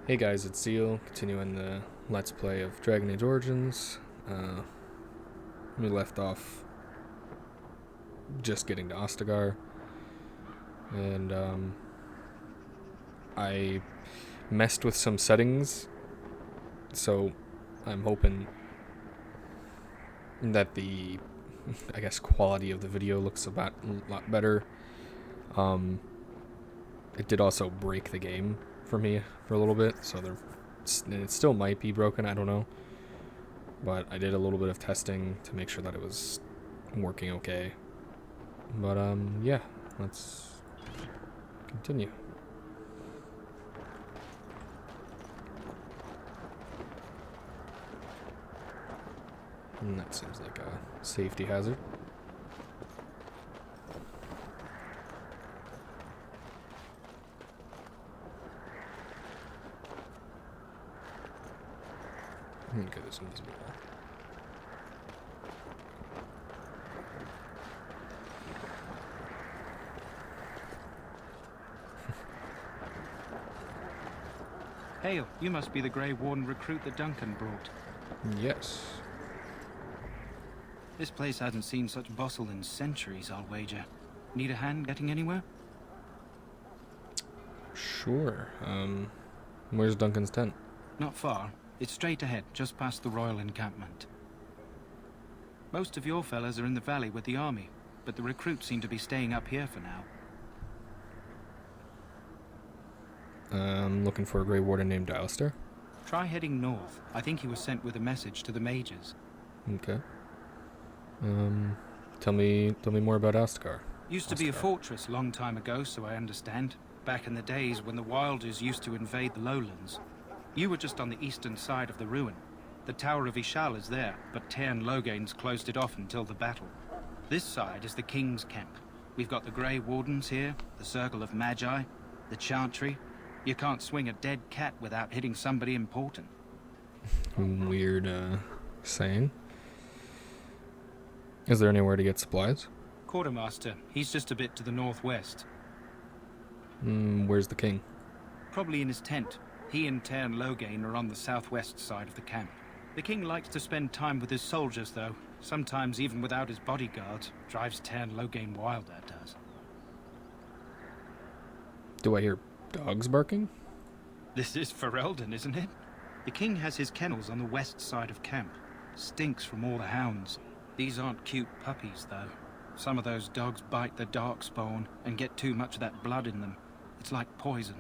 Hey guys, it's Zeal, continuing the Let's Play of Dragon Age Origins. We left off just getting to Ostagar, and I messed with some settings, so I'm hoping that the, quality of the video looks a lot better. It did also break the game for me for a little bit, so it still might be broken, I don't know. But I did a little bit of testing to make sure that it was working okay. But yeah, let's continue. And that seems like a safety hazard. Okay, this invisible wall. Hail, you must be the Grey Warden recruit that Duncan brought. Yes. This place hasn't seen such bustle in centuries, I'll wager. Need a hand getting anywhere? Sure. Where's Duncan's tent? Not far. It's straight ahead, just past the royal encampment. Most of your fellas are in the valley with the army, but the recruits seem to be staying up here for now. I'm looking for a Grey Warden named Alistair. Try heading north. I think he was sent with a message to the mages. Okay. Tell me more about Ostagar. Used to be a fortress long time ago, so I understand. Back in the days when the Wilders used to invade the lowlands. You were just on the eastern side of the ruin. The Tower of Ishal is there, but Tairn Logain's closed it off until the battle. This side is the King's camp. We've got the Grey Wardens here, the Circle of Magi, the Chantry. You can't swing a dead cat without hitting somebody important. Weird, saying. Is there anywhere to get supplies? Quartermaster, he's just a bit to the northwest. Where's the king? Probably in his tent. He and Tairn Logain are on the southwest side of the camp. The king likes to spend time with his soldiers, though. Sometimes even without his bodyguards. Drives Tairn Logain wild, that does. Do I hear dogs barking? This is Ferelden, isn't it? The king has his kennels on the west side of camp. Stinks from all the hounds. These aren't cute puppies, though. Some of those dogs bite the darkspawn and get too much of that blood in them. It's like poison.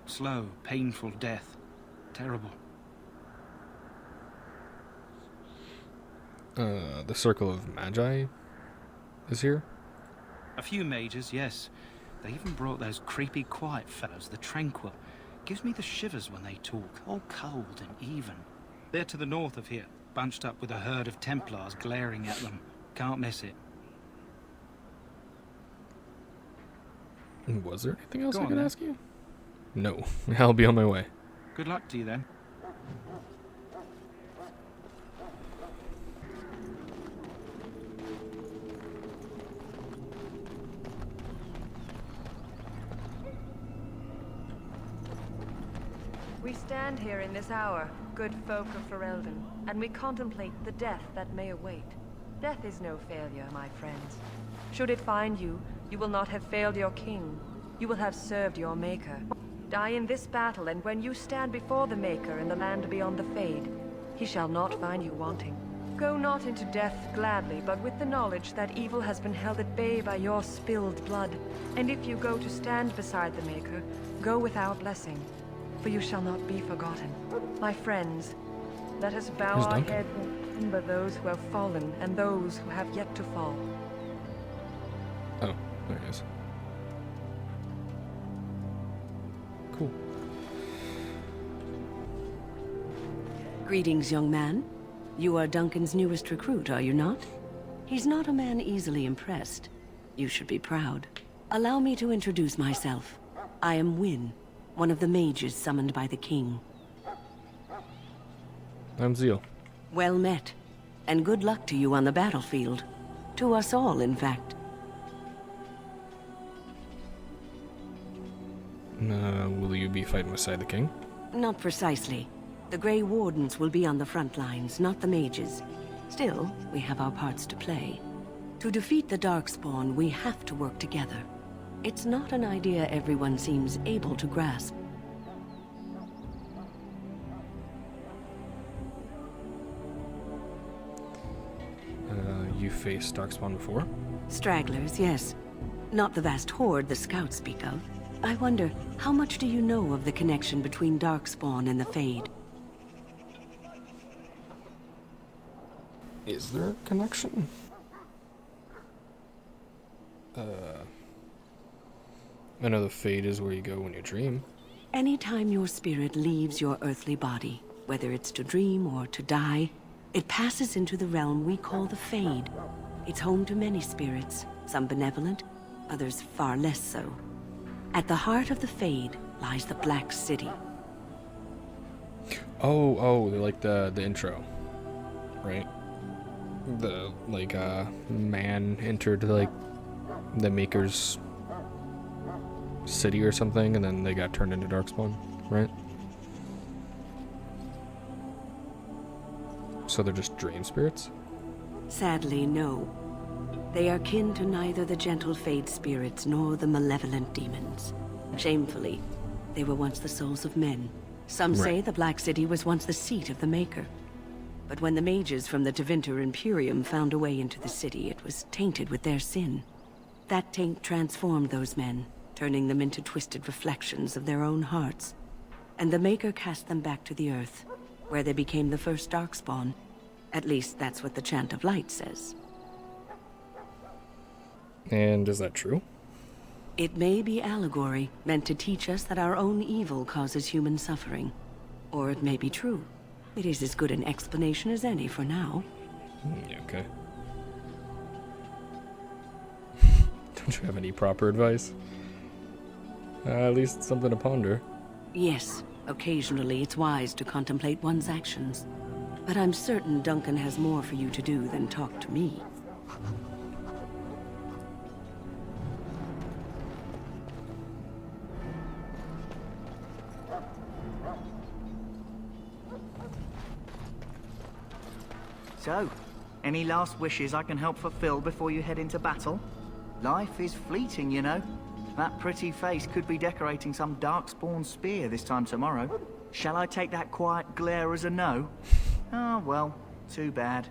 Slow, painful death. Terrible. The Circle of Magi is here? A few mages, yes. They even brought those creepy quiet fellows, the Tranquil. Gives me the shivers when they talk, all cold and even. They're to the north of here, bunched up with a herd of Templars glaring at them. Can't miss it. Was there anything else Go I on, could then. ask you? No. I'll be on my way. Good luck to you, then. We stand here in this hour, good folk of Ferelden, and we contemplate the death that may await. Death is no failure, my friends. Should it find you, you will not have failed your king. You will have served your maker. Die in this battle, and when you stand before the Maker in the land beyond the Fade, he shall not find you wanting. Go not into death gladly, but with the knowledge that evil has been held at bay by your spilled blood. And if you go to stand beside the Maker, go with our blessing, for you shall not be forgotten. My friends, let us bow Who's our Duncan? heads and remember those who have fallen and those who have yet to fall. Oh, there it is. Cool. Greetings, young man. You are Duncan's newest recruit, are you not? He's not a man easily impressed. You should be proud. Allow me to introduce myself. I am Wynne, one of the mages summoned by the king. I'm Zeal. Well met, and good luck to you on the battlefield. To us all, in fact. Will you be fighting beside the king? Not precisely. The Grey Wardens will be on the front lines, not the mages. Still, we have our parts to play. To defeat the Darkspawn, we have to work together. It's not an idea everyone seems able to grasp. You faced Darkspawn before? Stragglers, yes. Not the vast horde the scouts speak of. I wonder, how much do you know of the connection between Darkspawn and the Fade? Is there a connection? I know the Fade is where you go when you dream. Anytime your spirit leaves your earthly body, whether it's to dream or to die, it passes into the realm we call the Fade. It's home to many spirits, some benevolent, others far less so. At the heart of the Fade lies the Black City. Oh, like the intro, right? The man entered like the Maker's city or something, and then they got turned into Darkspawn, right? So they're just dream spirits? Sadly, no. They are kin to neither the gentle Fade spirits nor the malevolent demons. Shamefully, they were once the souls of men. Some say the Black City was once the seat of the Maker. But when the mages from the Tevinter Imperium found a way into the city, it was tainted with their sin. That taint transformed those men, turning them into twisted reflections of their own hearts. And the Maker cast them back to the Earth, where they became the first Darkspawn. At least that's what the Chant of Light says. And is that true? It may be allegory, meant to teach us that our own evil causes human suffering. Or it may be true. It is as good an explanation as any for now. Yeah, okay. Don't you have any proper advice? At least something to ponder. Yes, occasionally it's wise to contemplate one's actions. But I'm certain Duncan has more for you to do than talk to me. So, any last wishes I can help fulfill before you head into battle? Life is fleeting, you know. That pretty face could be decorating some Darkspawn spear this time tomorrow. Shall I take that quiet glare as a no? Oh, well, too bad.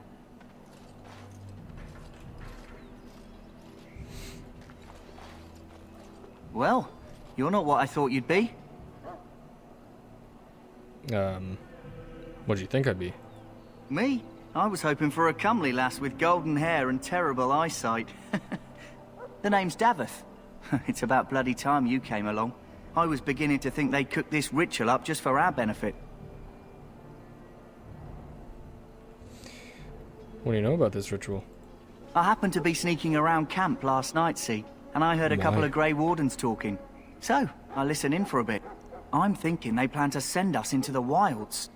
Well, you're not what I thought you'd be. What do you think I'd be? Me? I was hoping for a comely lass with golden hair and terrible eyesight. The name's Daveth. It's about bloody time you came along. I was beginning to think they cooked this ritual up just for our benefit. What do you know about this ritual? I happened to be sneaking around camp last night, see, and I heard a couple of Grey Wardens talking. So, I listened in for a bit. I'm thinking they plan to send us into the wilds.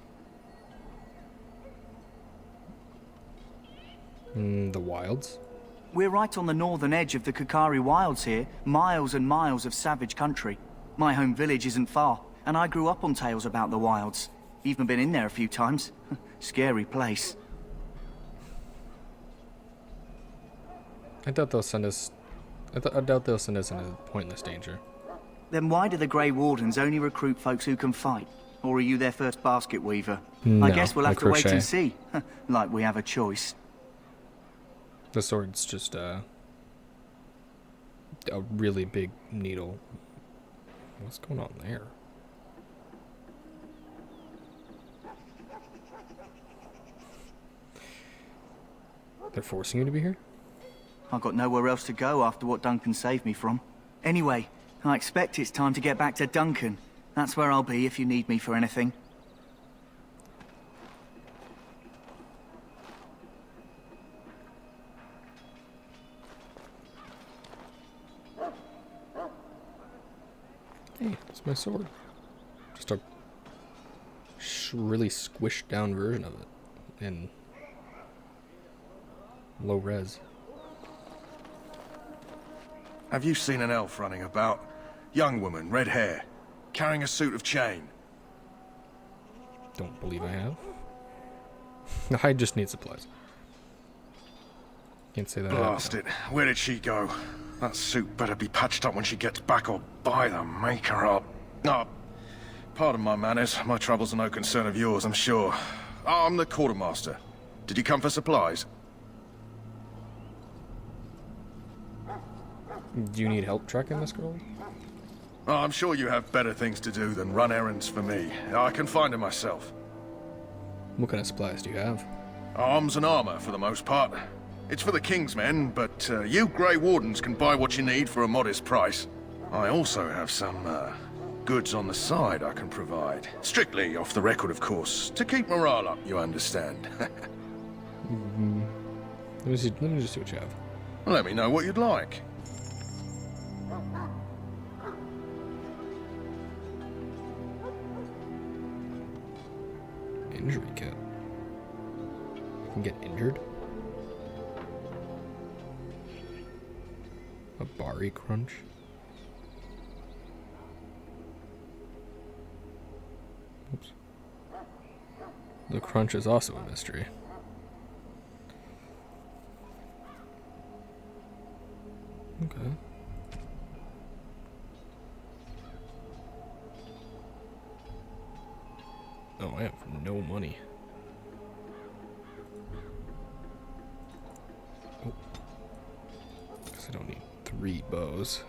The wilds? We're right on the northern edge of the Kukari Wilds here, miles and miles of savage country. My home village isn't far, and I grew up on tales about the wilds. Even been in there a few times. Scary place. I doubt they'll send us... I doubt they'll send us into pointless danger. Then why do the Grey Wardens only recruit folks who can fight? Or are you their first basket weaver? No, I guess we'll have to wait crochet. and see. Like we have a choice. The sword's just a really big needle. What's going on there? They're forcing you to be here? I've got nowhere else to go after what Duncan saved me from. Anyway, I expect it's time to get back to Duncan. That's where I'll be if you need me for anything. Hey, it's my sword. Just a really squished down version of it. In low res. Have you seen an elf running about? Young woman, red hair, carrying a suit of chain. don't believe I have. I just need supplies. Can't say that. Blast it. Where did she go? That suit better be patched up when she gets back, or by the maker up. Oh, pardon my manners. My troubles are no concern of yours, I'm sure. I'm the quartermaster. Did you come for supplies? Do you need help tracking this girl? Oh, I'm sure you have better things to do than run errands for me. I can find her myself. What kind of supplies do you have? Arms and armor, for the most part. It's for the King's men, but you Grey Wardens can buy what you need for a modest price. I also have some, goods on the side I can provide. Strictly off the record, of course. To keep morale up, you understand. Let me just see what you have. Let me know what you'd like. Injury kit. I can get injured? A Bari crunch? Oops. The crunch is also a mystery. Okay. Oh, I have no money. Oh. Guess I don't need 3 bows.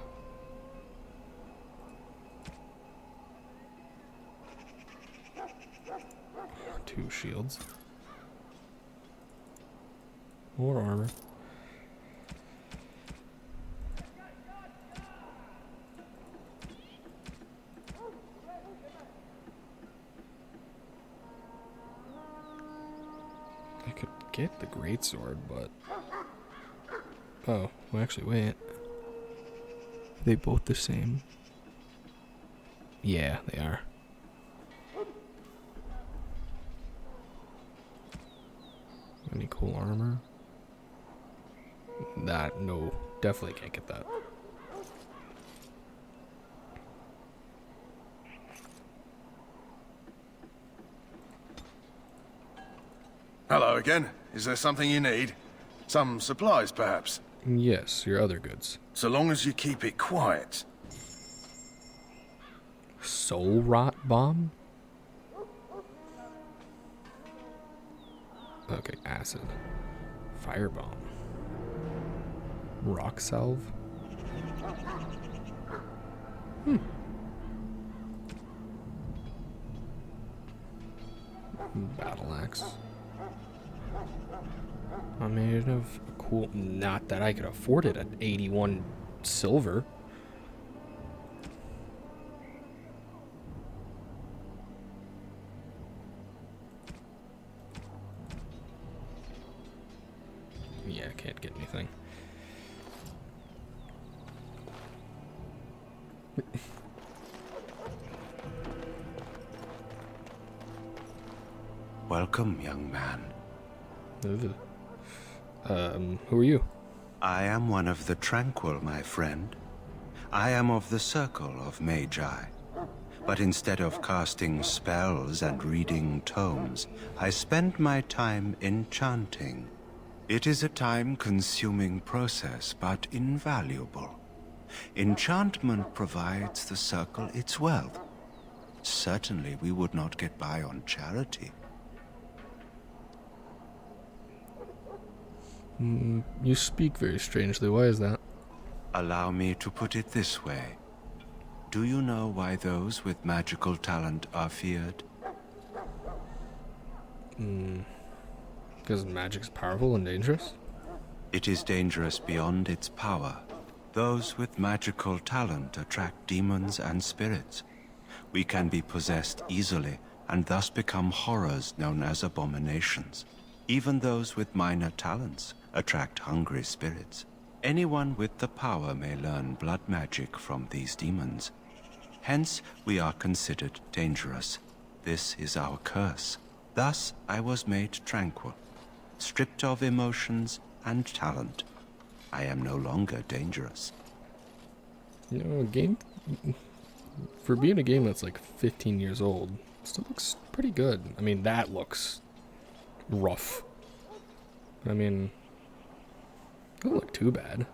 Two shields. More armor. I could get the greatsword, but... Oh, well actually, wait. Are they both the same? Yeah, they are. Any cool armor? That, no. Definitely can't get that. Hello again. Is there something you need? Some supplies, perhaps? Yes, your other goods. So long as you keep it quiet. Soul Rot Bomb? Okay, acid. Firebomb. Rock Salve? Battle Axe. I made of a cool... Not that I could afford it at 81 silver. Yeah, I can't get anything. Welcome, young man. Ugh. Who are you? I am one of the Tranquil, my friend. I am of the Circle of Magi. But instead of casting spells and reading tomes, I spend my time enchanting. It is a time-consuming process, but invaluable. Enchantment provides the Circle its wealth. Certainly we would not get by on charity. You speak very strangely. Why is that? Allow me to put it this way. Do you know why those with magical talent are feared? Because magic's powerful and dangerous? It is dangerous beyond its power. Those with magical talent attract demons and spirits. We can be possessed easily and thus become horrors known as abominations. Even those with minor talents attract hungry spirits. Anyone with the power may learn blood magic from these demons. Hence, we are considered dangerous. This is our curse. Thus, I was made tranquil, stripped of emotions and talent. I am no longer dangerous. You know, a game... For being a game that's like 15 years old, Still looks pretty good. I mean, that looks rough. I mean, it doesn't look too bad.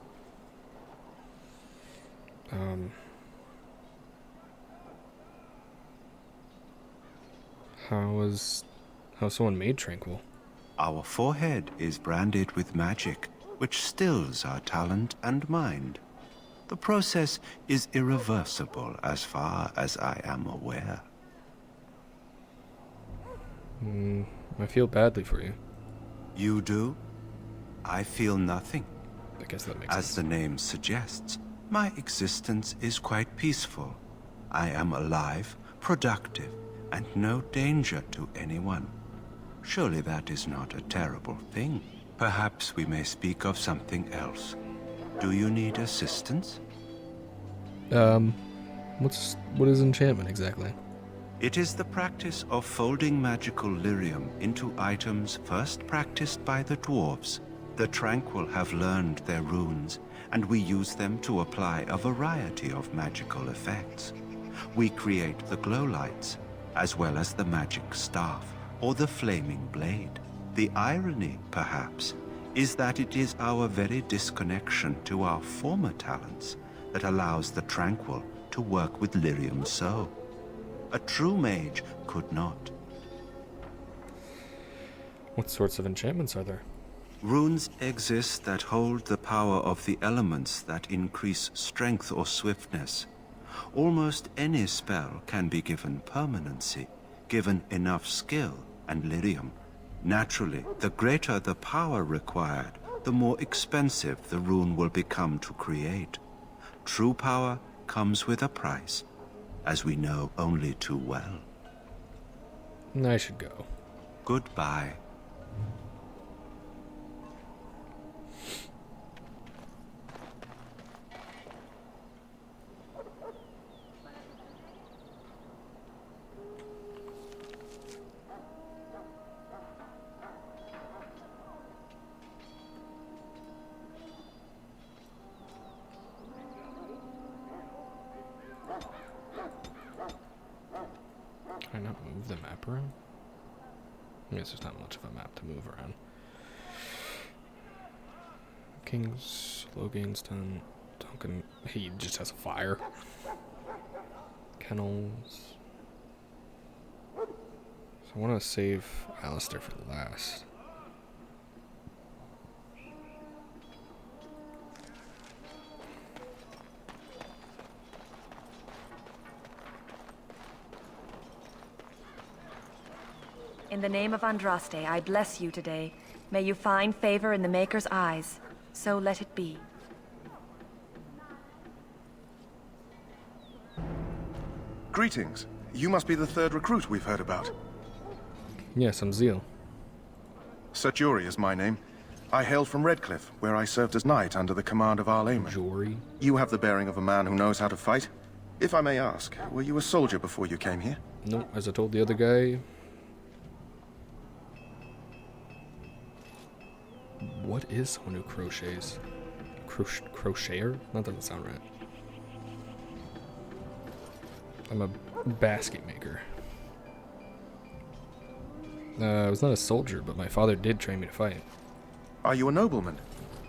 How someone made Tranquil? Our forehead is branded with magic, which stills our talent and mind. The process is irreversible as far as I am aware. I feel badly for you. You do? I feel nothing. I guess that makes As sense. the name suggests, my existence is quite peaceful. I am alive, productive, and no danger to anyone. Surely that is not a terrible thing. Perhaps we may speak of something else. Do you need assistance? What is enchantment exactly? It is the practice of folding magical lyrium into items first practiced by the dwarves. The Tranquil have learned their runes, and we use them to apply a variety of magical effects. We create the glow lights, as well as the magic staff, or the flaming blade. The irony, perhaps, is that it is our very disconnection to our former talents that allows the Tranquil to work with lyrium so. A true mage could not. What sorts of enchantments are there? Runes exist that hold the power of the elements that increase strength or swiftness. Almost any spell can be given permanency, given enough skill and lyrium. Naturally, the greater the power required, the more expensive the rune will become to create. True power comes with a price, as we know only too well. I should go. Goodbye. Can I not move the map around? I guess there's not much of a map to move around. King's Loganstown, Duncan. He just has a fire. Kennels. So I want to save Alistair for last. In the name of Andraste, I bless you today. May you find favor in the Maker's eyes. So let it be. Greetings. You must be the third recruit we've heard about. Yes, I'm Zeal. Sir Jury is my name. I hail from Redcliffe, where I served as knight under the command of Arl Eamon. Jory. You have the bearing of a man who knows how to fight. If I may ask, were you a soldier before you came here? No, as I told the other guy. What is someone who crochets? Crocheter? That doesn't sound right. I'm a basket maker. I was not a soldier, but my father did train me to fight. Are you a nobleman?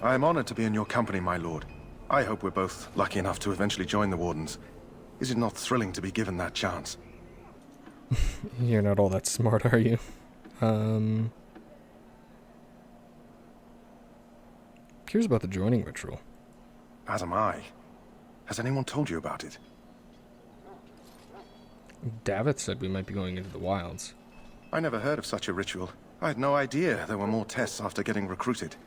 I am honored to be in your company, my lord. I hope we're both lucky enough to eventually join the Wardens. Is it not thrilling to be given that chance? You're not all that smart, are you? Curious about the joining ritual. As am I. Has anyone told you about it? Davith said we might be going into the wilds. I never heard of such a ritual. I had no idea there were more tests after getting recruited.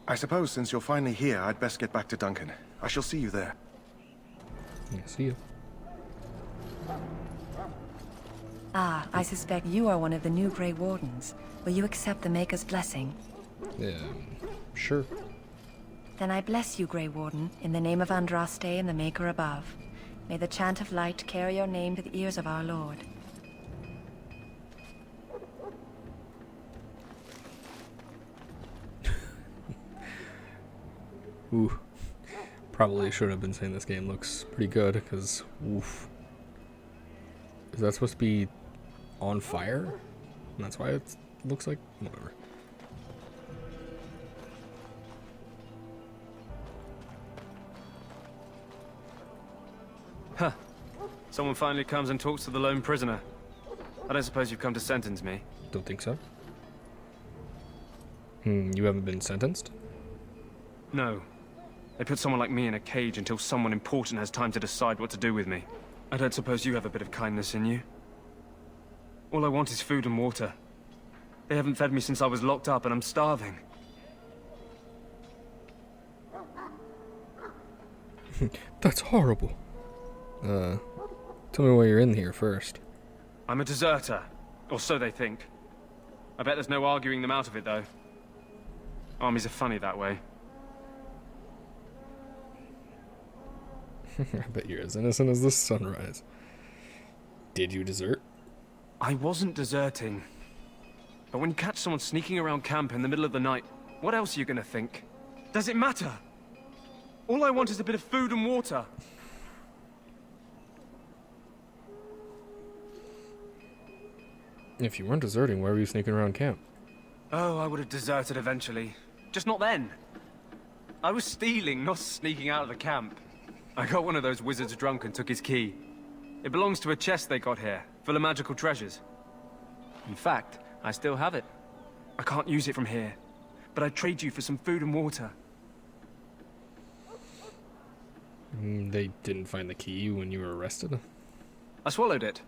I suppose since you're finally here, I'd best get back to Duncan. I shall see you there. Yeah, see you. Ah, I suspect you are one of the new Grey Wardens. Will you accept the Maker's blessing? Sure. Then I bless you, Grey Warden, in the name of Andraste and the Maker above. May the chant of light carry your name to the ears of our Lord. Ooh. Probably should have been saying this game looks pretty good, because, oof. Is that supposed to be on fire. And that's why it looks like whatever. Huh. Someone finally comes and talks to the lone prisoner. I don't suppose you've come to sentence me. Don't think so. You haven't been sentenced? No. They put someone like me in a cage until someone important has time to decide what to do with me. I don't suppose you have a bit of kindness in you? All I want is food and water. They haven't fed me since I was locked up and I'm starving. That's horrible. Tell me why you're in here first. I'm a deserter. Or so they think. I bet there's no arguing them out of it, though. Armies are funny that way. I bet you're as innocent as the sunrise. Did you desert? I wasn't deserting. But when you catch someone sneaking around camp in the middle of the night, what else are you gonna think? Does it matter? All I want is a bit of food and water. If you weren't deserting, why were you sneaking around camp? Oh, I would have deserted eventually. Just not then. I was stealing, not sneaking out of the camp. I got one of those wizards drunk and took his key. It belongs to a chest they got here, full of magical treasures. In fact, I still have it. I can't use it from here, but I'd trade you for some food and water. They didn't find the key when you were arrested? I swallowed it.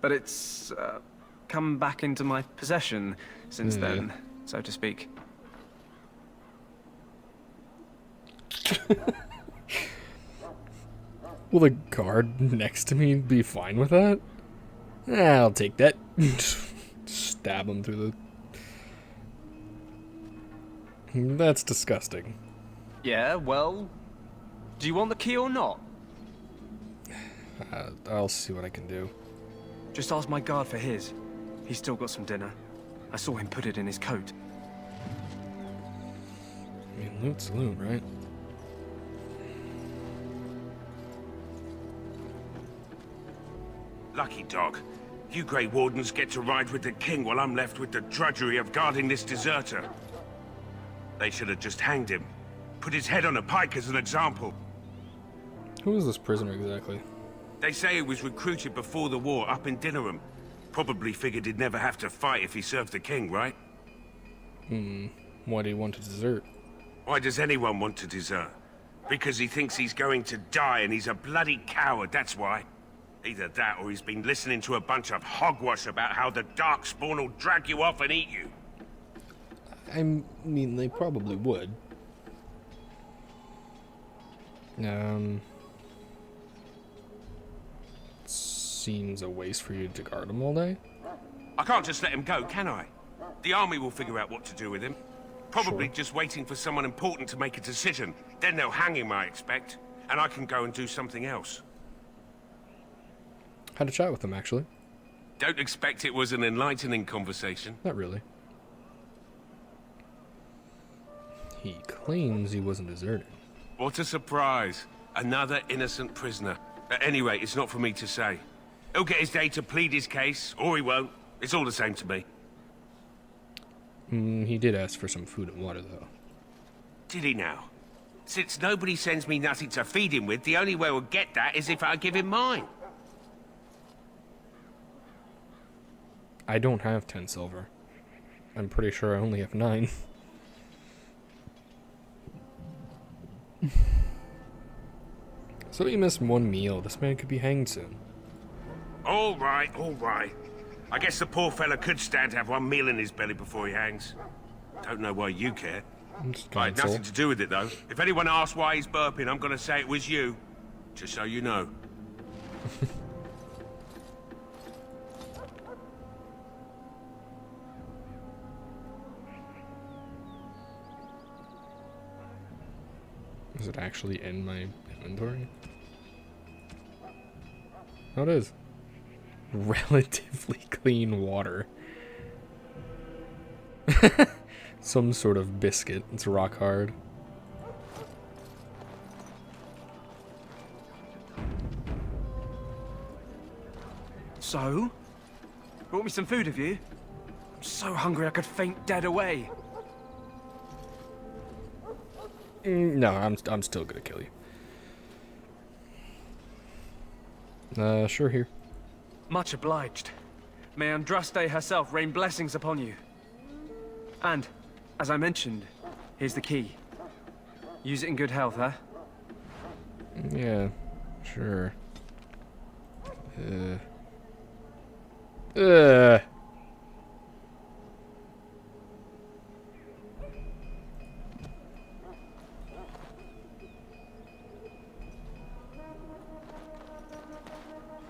But it's, come back into my possession since then, so to speak. Will the guard next to me be fine with that? I'll take that. Stab him through the... That's disgusting. Yeah, well... Do you want the key or not? I'll see what I can do. Just ask my guard for his. He's still got some dinner. I saw him put it in his coat. I mean, loot's loot, right? Lucky dog. You Grey Wardens get to ride with the king while I'm left with the drudgery of guarding this deserter. They should have just hanged him. Put his head on a pike as an example. Who is this prisoner exactly? They say he was recruited before the war up in Dinnerham. Probably figured he'd never have to fight if he served the king, right? Why do you want to desert? Why does anyone want to desert? Because he thinks he's going to die and he's a bloody coward, that's why. Either that or he's been listening to a bunch of hogwash about how the Darkspawn will drag you off and eat you. I mean, they probably would. Seems a waste for you to guard him all day. I can't just let him go, can I? The army will figure out what to do with him. Probably Sure. just waiting for someone important to make a decision. Then they'll hang him, I expect. And I can go and do something else. Had a chat with him, actually. Don't expect it was an enlightening conversation. Not really. He claims he wasn't deserting. What a surprise. Another innocent prisoner. At any rate, it's not for me to say. He'll get his day to plead his case, or he won't. It's all the same to me. He did ask for some food and water, though. Did he now? Since nobody sends me nothing to feed him with, the only way we'll get that is if I give him mine. I don't have 10 silver. I'm pretty sure I only have 9. So you missed one meal. This man could be hanged soon. All right, all right. I guess the poor fella could stand to have one meal in his belly before he hangs. Don't know why you care. I had nothing to do with it, though. If anyone asks why he's burping, I'm gonna say it was you. Just so you know. Is it actually in my inventory? Oh, it is. Relatively clean water. Some sort of biscuit. It's rock hard. So? Brought me some food, have you? I'm so hungry I could faint dead away. No, I'm still gonna kill you. Sure, here. Much obliged. May Andraste herself rain blessings upon you. And, as I mentioned, here's the key. Use it in good health, huh? Yeah, sure.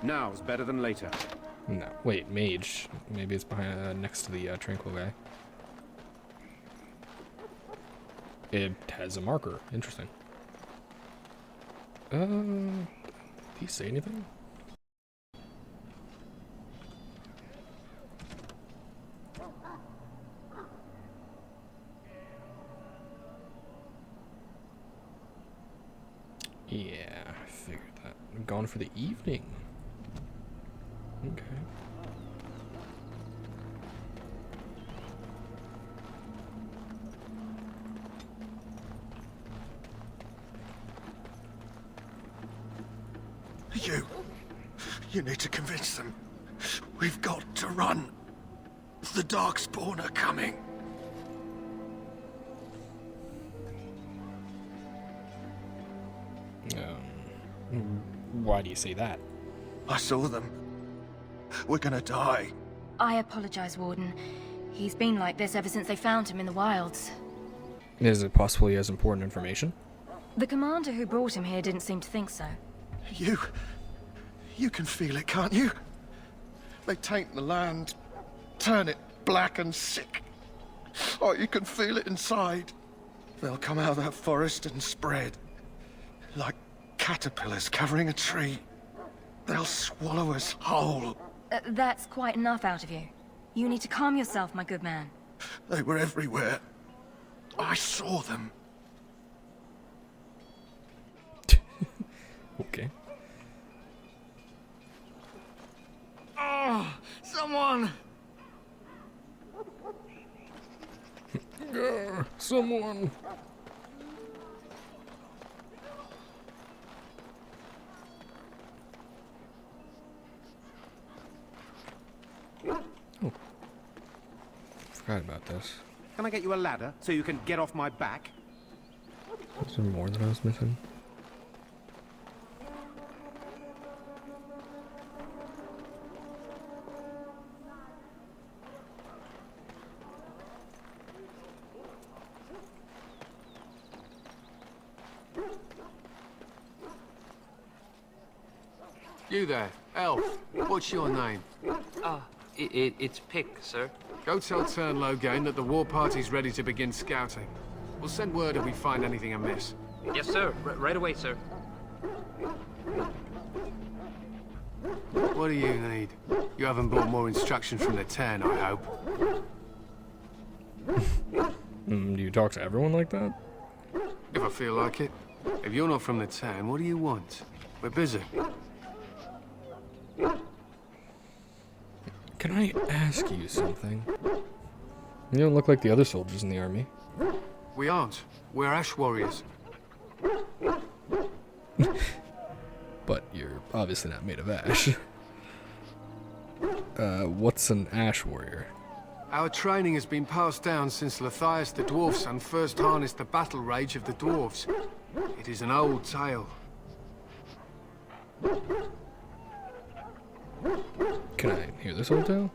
Now's better than later. No, wait, mage. Maybe it's behind, next to the tranquil guy. It has a marker. Interesting. Did he say anything? Yeah, I figured that. I'm gone for the evening. Okay. You need to convince them. We've got to run. The Darkspawn are coming. Why do you say that? I saw them. We're gonna die. I apologize, Warden. He's been like this ever since they found him in the wilds. Is it possible he has important information? The commander who brought him here didn't seem to think so. You can feel it, can't you? They taint the land, turn it black and sick. Oh, you can feel it inside. They'll come out of that forest and spread. Like caterpillars covering a tree. They'll swallow us whole. That's quite enough out of you. You need to calm yourself, my good man. They were everywhere. I saw them. Okay. Oh, someone! Someone! Oh. Forgot about this. Can I get you a ladder so you can get off my back? Is there more that I was missing? You there, elf. What's your name? It's Pick, sir. Go tell Tern Logain that the war party's ready to begin scouting. We'll send word if we find anything amiss. Yes, sir. Right away, sir. What do you need? You haven't brought more instruction from the Tern, I hope. Do you talk to everyone like that? If I feel like it. If you're not from the Tern, what do you want? We're busy. Can I ask you something? You don't look like the other soldiers in the army. We aren't. We're Ash Warriors. But you're obviously not made of ash. What's an Ash Warrior? Our training has been passed down since Lathias the Dwarf Son first harnessed the battle rage of the dwarves. It is an old tale. Can I hear this old tale?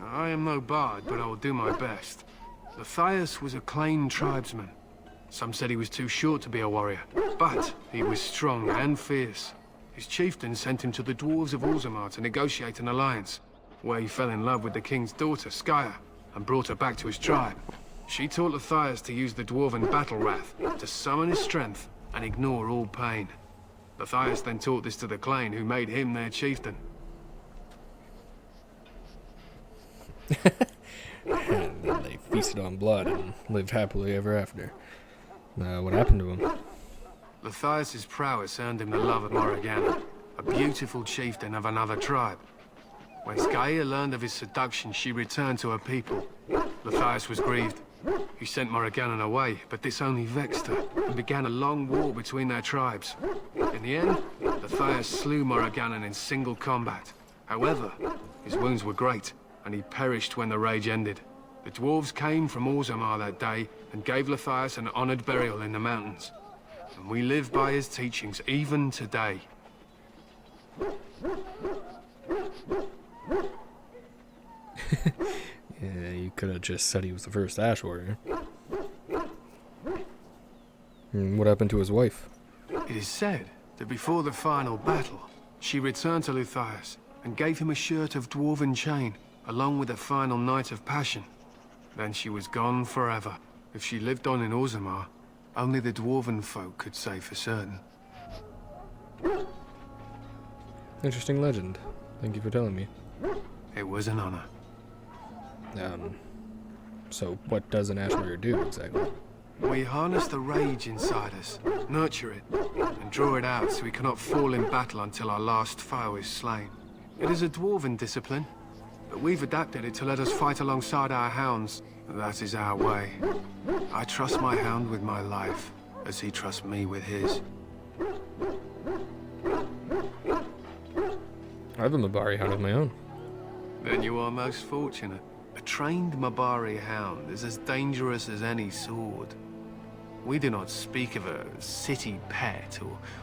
I am no bard, but I will do my best. Lathias was a Clane tribesman. Some said he was too short to be a warrior, but he was strong and fierce. His chieftain sent him to the dwarves of Orzammar to negotiate an alliance, where he fell in love with the king's daughter, Skya, and brought her back to his tribe. She taught Lathias to use the dwarven battle wrath to summon his strength and ignore all pain. Lathias then taught this to the Clane, who made him their chieftain. And then they feasted on blood and lived happily ever after. What happened to him? Lathias' prowess earned him the love of Morrigan, a beautiful chieftain of another tribe. When Skylla learned of his seduction, she returned to her people. Matthias was grieved. He sent Morriganan away, but this only vexed her, and began a long war between their tribes. In the end, Matthias slew Morriganan in single combat. However, his wounds were great, and he perished when the rage ended. The dwarves came from Orzammar that day, and gave Matthias an honored burial in the mountains. And we live by his teachings even today. Yeah, you could have just said he was the first Ash Warrior. And what happened to his wife? It is said that before the final battle, she returned to Luthias and gave him a shirt of dwarven chain, along with a final night of passion. Then she was gone forever. If she lived on in Orzammar, only the dwarven folk could say for certain. Interesting legend. Thank you for telling me. It was an honor. So what does an Ash Warrior do exactly? We harness the rage inside us, nurture it, and draw it out so we cannot fall in battle until our last foe is slain. It is a dwarven discipline, but we've adapted it to let us fight alongside our hounds. That is our way. I trust my hound with my life, as he trusts me with his. I have a Mabari hound of my own. Then you are most fortunate. A trained Mabari hound is as dangerous as any sword. We do not speak of a city pet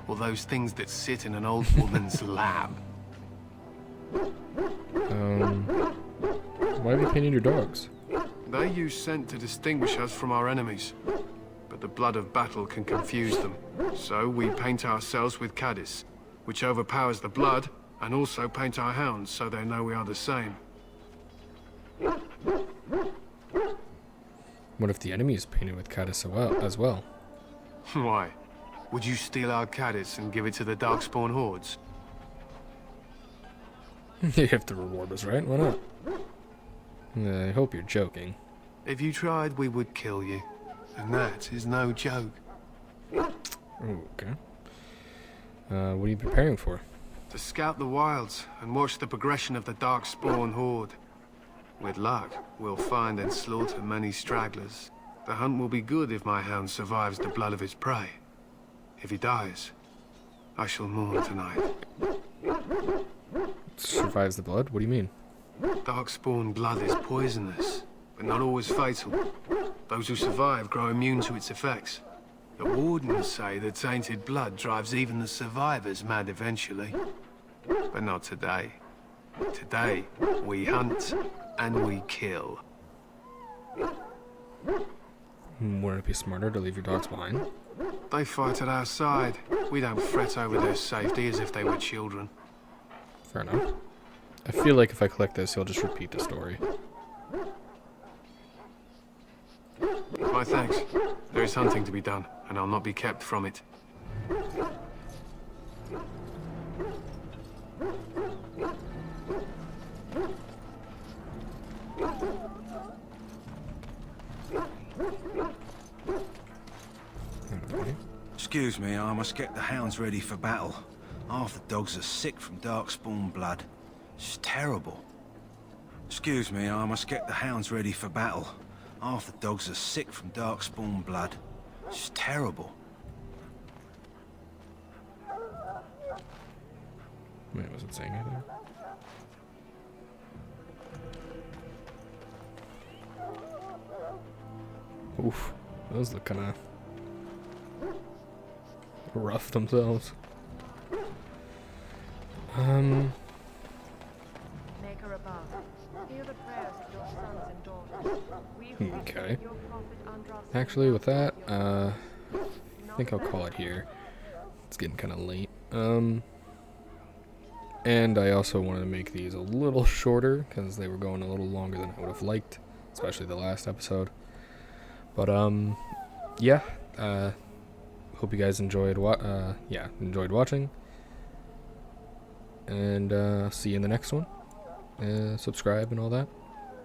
or those things that sit in an old woman's lap. Why have you painted your dogs? They use scent to distinguish us from our enemies, but the blood of battle can confuse them. So we paint ourselves with Caddis, which overpowers the blood, and also paint our hounds so they know we are the same. What if the enemy is painted with Caddis as well? Why? Would you steal our Caddis and give it to the Darkspawn hordes? You have to reward us, right? Why not? I hope you're joking. If you tried, we would kill you. And that is no joke. Okay. What are you preparing for? To scout the wilds and watch the progression of the Darkspawn horde. With luck, we'll find and slaughter many stragglers. The hunt will be good if my hound survives the blood of his prey. If he dies, I shall mourn tonight. Survives the blood? What do you mean? Darkspawn blood is poisonous, but not always fatal. Those who survive grow immune to its effects. The wardens say that tainted blood drives even the survivors mad eventually. But not today. Today, we hunt and we kill. Wouldn't it be smarter to leave your dogs behind? They fight at our side. We don't fret over their safety as if they were children. Fair enough. I feel like if I collect this, he'll just repeat the story. My thanks. There is hunting to be done, and I'll not be kept from it. Excuse me, I must get the hounds ready for battle. Half the dogs are sick from Darkspawn blood. It's terrible. Excuse me, I must get the hounds ready for battle. Half the dogs are sick from Darkspawn blood. It's terrible. Wait, was it saying anything? Oof, those look kinda rough themselves. Make her above. Hear the prayers of your sons and daughters. Okay. Actually, with that, I think I'll call it here. It's getting kind of late. And I also wanted to make these a little shorter because they were going a little longer than I would have liked, especially the last episode. But yeah. Hope you guys enjoyed watching. And see you in the next one. Subscribe and all that.